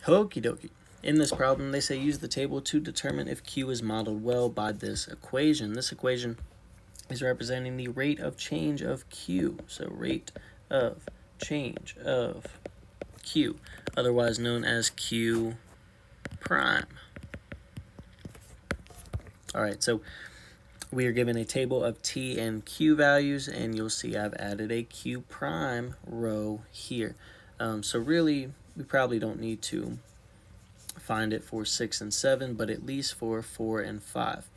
Hokie dokie. In this problem, they say use the table to determine if Q is modeled well by this equation. This equation is representing the rate of change of Q. So rate of change of Q, otherwise known as Q prime. All right, so we are given a table of T and Q values, and you'll see I've added a Q prime row here. So really, we probably don't need to find it for 6 and 7, but at least for 4 and 5.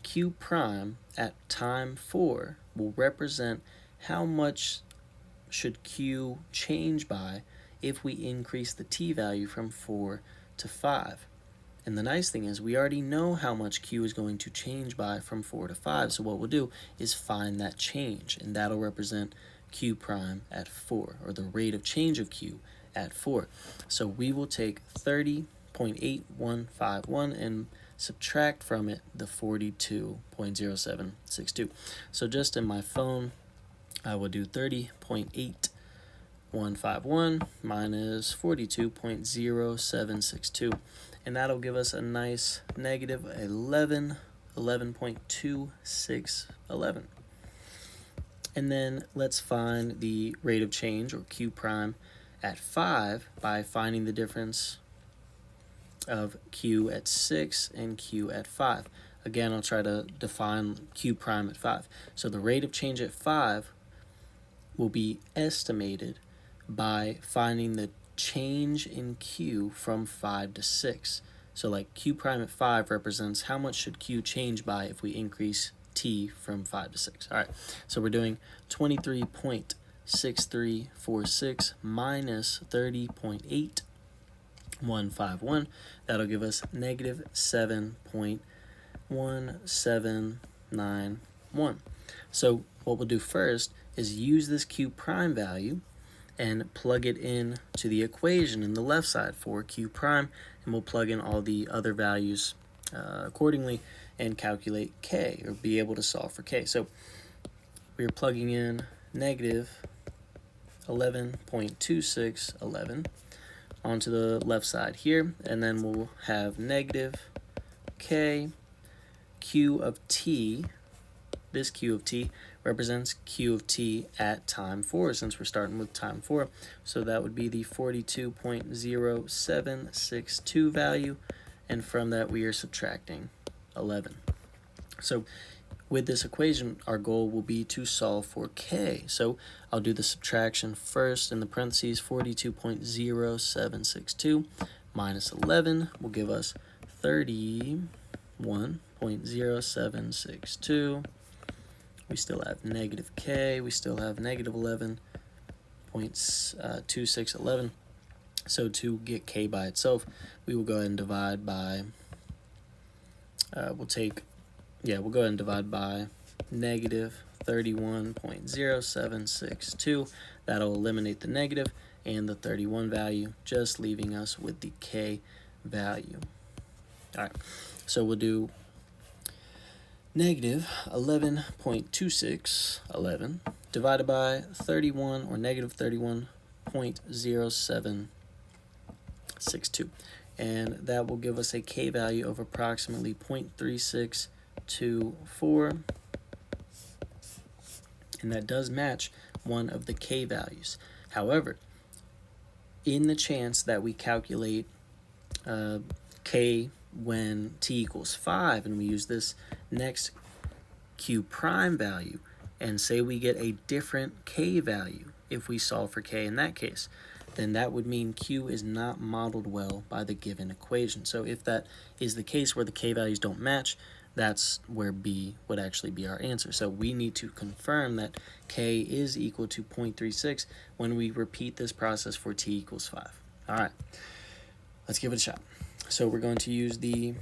Q prime at time 4 will represent how much should Q change by if we increase the T value from 4 to 5. And the nice thing is we already know how much Q is going to change by from 4 to 5, so what we'll do is find that change, and that'll represent Q prime at 4, or the rate of change of Q at 4. So we will take 30.8151 and subtract from it the 42.0762. So just in my phone, I will do 30.8151 minus 42.0762. And that'll give us a nice negative 11.2611. And then let's find the rate of change, or Q prime, at 5 by finding the difference of Q at 6 and Q at 5. Again, I'll try to define Q prime at 5. So the rate of change at 5 will be estimated by finding the change in Q from 5 to 6. So like Q prime at 5 represents how much should Q change by if we increase T from 5 to 6. All right, so we're doing 23.6346 minus 30.8151. That'll give us negative 7.1791. So what we'll do first is use this Q prime value and plug it in to the equation in the left side for Q prime, and we'll plug in all the other values accordingly and calculate K, or be able to solve for K. So we're plugging in negative 11.2611 onto the left side here, and then we'll have negative K, Q of T. This Q of T represents Q of T at time 4, since we're starting with time 4. So that would be the 42.0762 value, and from that we are subtracting 11. So with this equation, our goal will be to solve for K. So I'll do the subtraction first in the parentheses. 42.0762 minus 11 will give us 31.0762. We still have negative K. We still have negative 11.2611. So to get K by itself, we will go ahead and divide by, we'll go ahead and divide by negative 31.0762. That'll eliminate the negative and the 31 value, just leaving us with the K value. All right, so we'll do negative 11.2611 divided by 31, or negative 31.0762. And that will give us a K value of approximately 0.3624. And that does match one of the K values. However, in the chance that we calculate K when T equals 5, and we use this next Q prime value, and say we get a different K value if we solve for K in that case, then that would mean Q is not modeled well by the given equation. So if that is the case where the K values don't match, that's where B would actually be our answer. So we need to confirm that K is equal to 0.36 when we repeat this process for T equals 5. All right, let's give it a shot. So we're going to use the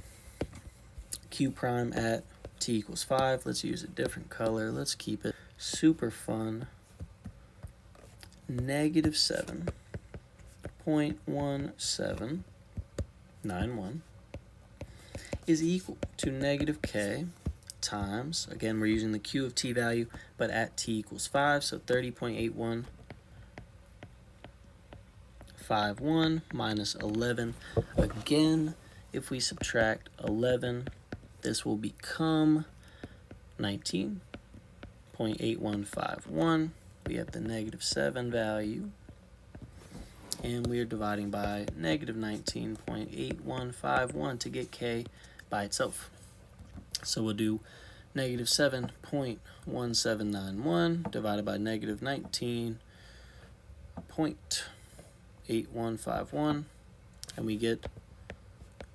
Q prime at T equals 5. Let's use a different color. Let's keep it super fun. Negative 7.1791 is equal to negative K times, again, we're using the Q of T value, but at T equals 5, so 30.8151 8.851 minus 11. Again, if we subtract 11, this will become 19.8151. We have the negative 7 value, and we are dividing by negative 19.8151 to get k by itself. So we'll do negative 7.1791 divided by negative 19.8151, and we get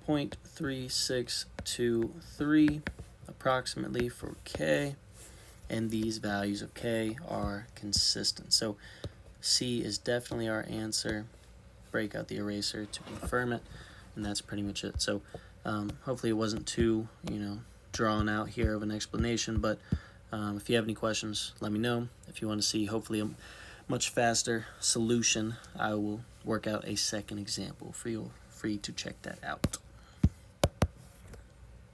0.3623 approximately for k, and these values of k are consistent. So C is definitely our answer. Break out the eraser to confirm it, and that's pretty much it. So hopefully it wasn't too drawn out here of an explanation, but if you have any questions, let me know. If you want to see hopefully a much faster solution, I will work out a second example for you to check that out.